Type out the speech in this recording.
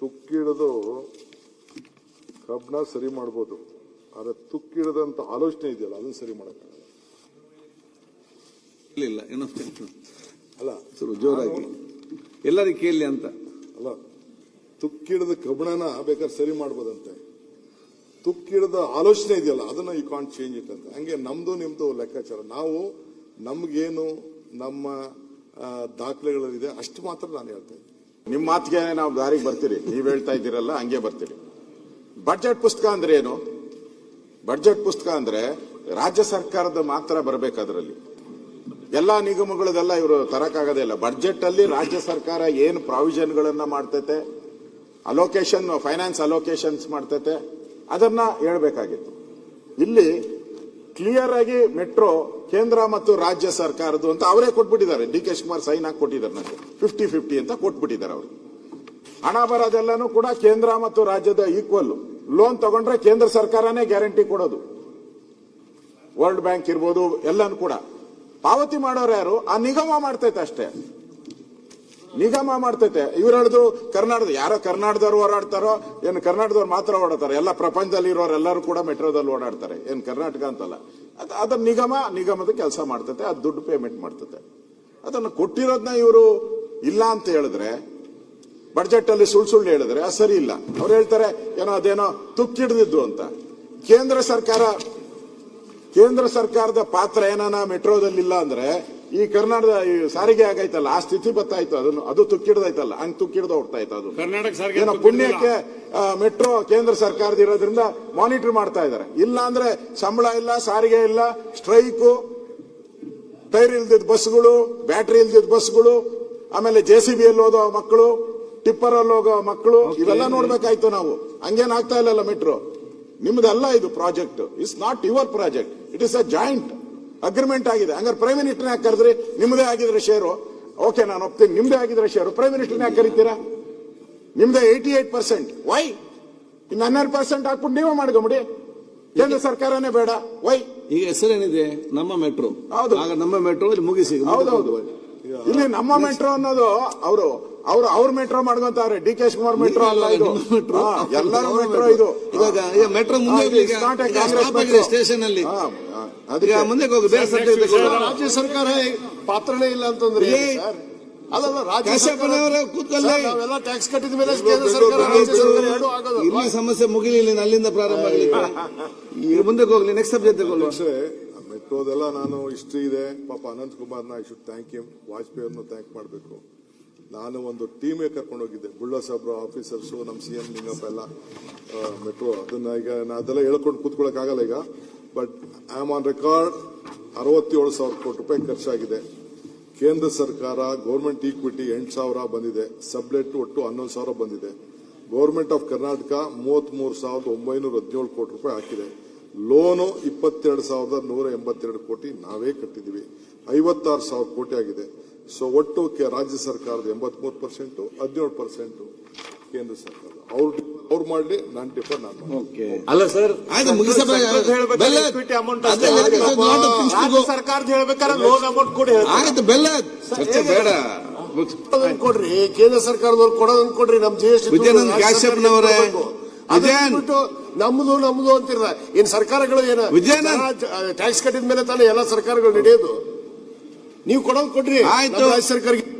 ತುಕ್ಕಿಡದು ಕಬ್ಬನ ಸರಿ ಮಾಡ್ಬೋದು, ಆದ್ರೆ ತುಕ್ಕಿಡದಂತ ಆಲೋಚನೆ ಇದೆಯಲ್ಲ ಅದನ್ನ ಸರಿ ಮಾಡಕ್ಕಾಗಲ್ಲ. ಇಲ್ಲ ಅಲ್ಲ ಸ್ವಲ್ಪ ಜೋರಾಗಿ ಎಲ್ಲರಿಗೆ ಕೇಳಿ ಅಂತ ಅಲ್ಲ, ತುಕ್ಕಿಡದ ಕಬ್ಬಣನ ಬೇಕಾದ್ರೆ ಸರಿ ಮಾಡ್ಬೋದಂತೆ, ತುಕ್ಕಿಡದ ಆಲೋಚನೆ ಇದೆಯಲ್ಲ ಅದನ್ನ ಯು ಕಾಂಟ್ ಚೇಂಜ್ ಇಟ್ ಅಂತ. ಹಂಗೆ ನಮ್ದು ನಿಮ್ದು ಲೆಕ್ಕಾಚಾರ, ನಾವು ನಮ್ಗೇನು ನಮ್ಮ ದಾಖಲೆಗಳಲ್ಲಿದೆ ಅಷ್ಟು ಮಾತ್ರ ನಾನು ಹೇಳ್ತಾ ಇದ್ದೀನಿ. ನಿಮ್ಮ ಮಾತಿಗೆ ನಾವು ದಾರಿಗೆ ಬರ್ತೀರಿ, ನೀವ್ ಹೇಳ್ತಾ ಇದ್ದೀರಲ್ಲ ಹಂಗೆ ಬರ್ತೀರಿ. ಬಡ್ಜೆಟ್ ಪುಸ್ತಕ ಅಂದ್ರೆ ಏನು? ಬಡ್ಜೆಟ್ ಪುಸ್ತಕ ಅಂದ್ರೆ ರಾಜ್ಯ ಸರ್ಕಾರದ ಮಾತ್ರ ಬರಬೇಕು. ಅದರಲ್ಲಿ ಎಲ್ಲಾ ನಿಗಮಗಳದೆಲ್ಲ ಇವರು ತರಕಾಗದೇ ಇಲ್ಲ. ಬಡ್ಜೆಟ್ ಅಲ್ಲಿ ರಾಜ್ಯ ಸರ್ಕಾರ ಏನು ಪ್ರಾವಿಷನ್ ಗಳನ್ನ ಮಾಡ್ತೈತೆ, ಅಲೋಕೇಶನ್ ಫೈನಾನ್ಸ್ ಅಲೋಕೇಶನ್ಸ್ ಮಾಡ್ತೈತೆ, ಅದನ್ನ ಹೇಳ್ಬೇಕಾಗಿತ್ತು. ಇಲ್ಲಿ ಕ್ಲಿಯರ್ ಆಗಿ ಮೆಟ್ರೋ ಕೇಂದ್ರ ಮತ್ತು ರಾಜ್ಯ ಸರ್ಕಾರದ್ದು ಅಂತ ಅವರೇ ಕೊಟ್ಬಿಟ್ಟಿದ್ದಾರೆ. ಡಿ ಕೆ ಶಿವಕುಮಾರ್ ಸೈನ್ ಹಾಕಿ ಕೊಟ್ಟಿದ್ದಾರೆ, ನನಗೆ 50-50 ಅಂತ ಕೊಟ್ಬಿಟ್ಟಿದ್ದಾರೆ ಅವರು. ಹಣ ಬರೋದೆಲ್ಲಾನು ಕೂಡ ಕೇಂದ್ರ ಮತ್ತು ರಾಜ್ಯದ ಈಕ್ವಲ್. ಲೋನ್ ತಗೊಂಡ್ರೆ ಕೇಂದ್ರ ಸರ್ಕಾರನೇ ಗ್ಯಾರಂಟಿ ಕೊಡೋದು, ವರ್ಲ್ಡ್ ಬ್ಯಾಂಕ್ ಇರ್ಬೋದು ಎಲ್ಲಾನು ಕೂಡ. ಪಾವತಿ ಮಾಡೋರು ಯಾರು? ಆ ನಿಗಮ ಮಾಡ್ತೈತೆ ಅಷ್ಟೇ, ನಿಗಮ ಮಾಡ್ತೈತೆ. ಇವ್ರು ಹೇಳುದು ಕರ್ನಾಟಕದ ಯಾರೋ ಕರ್ನಾಟಕದವ್ರು ಓಡಾಡ್ತಾರೋ ಏನು, ಕರ್ನಾಟಕದವ್ರು ಮಾತ್ರ ಓಡಾಡ್ತಾರೆ, ಎಲ್ಲ ಪ್ರಪಂಚದಲ್ಲಿ ಇರೋರು ಎಲ್ಲರೂ ಕೂಡ ಮೆಟ್ರೋದಲ್ಲಿ ಓಡಾಡ್ತಾರೆ, ಏನ್ ಕರ್ನಾಟಕ ಅಂತಲ್ಲ. ಅದನ್ನ ನಿಗಮದ ಕೆಲಸ ಮಾಡ್ತೈತೆ, ಅದು ದುಡ್ಡು ಪೇಮೆಂಟ್ ಮಾಡ್ತೈತೆ. ಅದನ್ನು ಕೊಟ್ಟಿರೋದನ್ನ ಇವರು ಇಲ್ಲ ಅಂತ ಹೇಳಿದ್ರೆ, ಬಡ್ಜೆಟ್ ಅಲ್ಲಿ ಸುಳ್ಳು ಹೇಳಿದ್ರೆ ಅದು ಸರಿ ಇಲ್ಲ. ಅವ್ರು ಹೇಳ್ತಾರೆ ಏನೋ ಅದೇನೋ ತುಕ್ಕಿಡ್ದಿದ್ದು ಅಂತ. ಕೇಂದ್ರ ಸರ್ಕಾರದ ಪಾತ್ರ ಏನಾನ ಮೆಟ್ರೋದಲ್ಲಿಲ್ಲ ಅಂದ್ರೆ ಈ ಕರ್ನಾಟಕದ ಸಾರಿಗೆ ಆಗೈತಲ್ಲ ಆ ಸ್ಥಿತಿ ಬತ್ತಾಯ್ತು. ಅದು ತುಕ್ಕಿಡ್ದೈತಲ್ಲ, ಹಂಗ್ ತುಕ್ಕಿಡ್ದ ಹೋಗ್ತಾ ಇತ್ತು. ಅದು ಕರ್ನಾಟಕ ಸಾರಿಗೆ ಏನೋ ಪುಣ್ಯಕ್ಕೆ ಮೆಟ್ರೋ ಕೇಂದ್ರ ಸರ್ಕಾರದ ಇರೋದ್ರಿಂದ ಮಾನಿಟರ್ ಮಾಡ್ತಾ ಇದ್ದಾರೆ. ಇಲ್ಲ ಅಂದ್ರೆ ಸಂಬಳ ಇಲ್ಲ, ಸಾರಿಗೆ ಇಲ್ಲ, ಸ್ಟ್ರೈಕು, ಟೈರ್ ಇಲ್ದಿದ್ದ ಬಸ್ಗಳು, ಬ್ಯಾಟ್ರಿ ಇಲ್ದಿದ್ದ ಬಸ್ಗಳು, ಆಮೇಲೆ JCB ಅಲ್ಲಿ ಹೋದೋ ಮಕ್ಕಳು, ಟಿಪ್ಪರ್ ಅಲ್ಲಿ ಹೋಗೋ ಮಕ್ಕಳು, ಇವೆಲ್ಲ ನೋಡ್ಬೇಕಾಯ್ತು ನಾವು. ಹಂಗೇನ್ ಆಗ್ತಾ ಇಲ್ಲ ಮೆಟ್ರೋ. ನಿಮ್ದಲ್ಲ ಇದು project, it's not your project, it is a joint agreement ಆಗಿದೆ. ಹಂಗಾರೆ ಪ್ರೈಮ್ ಮಿನಿಸ್ಟರ್ನ ಯಾಕೆ ಕರೆದ್ರಿ? ನಿಮ್ಮದೇ ಆಗಿದ್ರೆ ಶೇರು, ಓಕೆ ನಾನು ಒಪ್ತೀನಿ, ನಿಮ್ದೇ ಆಗಿದ್ರೆ ಶೇರು, ಪ್ರೈಮ್ ಮಿನಿಸ್ಟರ್ನ ಯಾಕೆ ಕರೀತೀರಾ? ನಿಮ್ದೇ 88%, ವೈ? ಇನ್ನು 12% ಹಾಕ್ಬಿಟ್ಟು ನೀವೇ ಮಾಡ್ಕೊಂಬಿಡಿ, ಕೇಂದ್ರ ಸರ್ಕಾರನೇ ಬೇಡ, ವೈ? ಈಗ ಹೆಸರೇನಿದೆ ನಮ್ಮ ಮೆಟ್ರೋ. ಹೌದು, ಆಗ ನಮ್ಮ ಮೆಟ್ರೋ ಮುಗಿಸಿ. ಹೌದೌದು. ಇಲ್ಲಿ ನಮ್ಮ ಮೆಟ್ರೋ ಅನ್ನೋದು ಅವ್ರ ಮೆಟ್ರೋ ಮಾಡ್ಕೊಂತಾರೆ. ಡಿ ಕೆ ಶಿವಕುಮಾರ್ ಮೆಟ್ರೋ ಅಲ್ಲ ಇದು, ಎಲ್ಲರೂ ಮೆಟ್ರೋ ಇದು. ಇವಾಗ ಮೆಟ್ರೋ ಮುಂದೆ ಸ್ಟೇಷನ್ ಅಲ್ಲಿ ಮುಂದೆ ಹೋಗಿ ಬೇರೆ ರಾಜ್ಯ ಸರ್ಕಾರ ಪಾತ್ರನೇ ಇಲ್ಲ ಅಂತಂದ್ರೆ ಅಲ್ಲಲ್ಲ, ರಾಜ್ಯ ನಾವೆಲ್ಲ ಟ್ಯಾಕ್ಸ್ ಕಟ್ಟಿದ ಮೇಲೆ ಕೇಂದ್ರ ಸರ್ಕಾರ ರಾಜ್ಯ ಸರ್ಕಾರ ಎರಡೂ ಆಗೋದು. ಇಲ್ಲಿ ಸಮಸ್ಯೆ ಮುಗಿಲಿಲ್ಲ, ಅಲ್ಲಿಂದ ಪ್ರಾರಂಭ ಆಗಲಿ, ಮುಂದೆ ಹೋಗ್ಲಿ. ನೆಕ್ಸ್ಟ್ ಸಬ್ಜೆಕ್ಟ್ ಮೆಟ್ರೋದೆಲ್ಲ ನಾನು ಹಿಸ್ಟ್ರಿ ಇದೆ. ಪಾಪ ಅನಂತ್ ಕುಮಾರ್ನ I should thank him, Vajpayee ಅವ್ರನ್ನ ಥ್ಯಾಂಕ್ ಮಾಡಬೇಕು. ನಾನು ಒಂದು ಟೀಮೇ ಕರ್ಕೊಂಡು ಹೋಗಿದ್ದೆ, ಬುಳ್ಳ ಸಾಬ್ರ ಆಫೀಸರ್ಸು, ನಮ್ಮ CM ನಿಂಗಪ್ಪ ಎಲ್ಲ ಮೆಟ್ರೋ. ಅದನ್ನ ಈಗ ಅದೆಲ್ಲ ಹೇಳ್ಕೊಂಡು ಕೂತ್ಕೊಳ್ಳಕ್ ಆಗಲ್ಲ ಈಗ. But I am on record, 67,000 ಕೋಟಿ ರೂಪಾಯಿ ಖರ್ಚಾಗಿದೆ. ಕೇಂದ್ರ ಸರ್ಕಾರ ಗೌರ್ಮೆಂಟ್ ಈಕ್ವಿಟಿ 8,000 ಬಂದಿದೆ, ಸಬ್ಲೆಟ್ ಒಟ್ಟು 11,000 ಬಂದಿದೆ. ಗೌರ್ಮೆಂಟ್ ಆಫ್ ಕರ್ನಾಟಕ 33,917 ಕೋಟಿ ರೂಪಾಯಿ ಹಾಕಿದೆ. ಲೋನು 22,182 ಕೋಟಿ ನಾವೇ ಕಟ್ಟಿದೀವಿ. 56,000 ಕೋಟಿ ಆಗಿದೆ. ಸೊ ಒಟ್ಟು ರಾಜ್ಯ ಸರ್ಕಾರದ 83%, 17% ಕೇಂದ್ರ ಸರ್ಕಾರ. ಅವ್ರು ಮಾಡ್ಲಿ, ನಾನು ಡಿಫರ್ ನಾನು ಅಲ್ಲ ಸರ್. ಈಕ್ವಿಟಿ ಅಮೌಂಟ್ ಸರ್ಕಾರದ ಹೇಳ್ಬೇಕಾದ್ರೆ ಲೋನ್ ಅಮೌಂಟ್ ಕೊಡಿ, ಬೇಡ ಕೊಡ್ರಿ. ಕೇಂದ್ರ ಸರ್ಕಾರದವ್ರು ಕೊಡೋದನ್ನ ಕೊಡ್ರಿ. ನಮ್ GST ನಮ್ದು ಅಂತಿರ. ಏನ್ ಸರ್ಕಾರಗಳು ಏನ ಟ್ಯಾಕ್ಸ್ ಕಟ್ಟಿದ ಮೇಲೆ ತಾನೇ ಎಲ್ಲ ಸರ್ಕಾರಗಳು ನಡೆಯೋದು. ನೀವು ಕೊಡೋದು ಕೊಡ್ರಿ ರಾಜ್ಯ ಸರ್ಕಾರಕ್ಕೆ.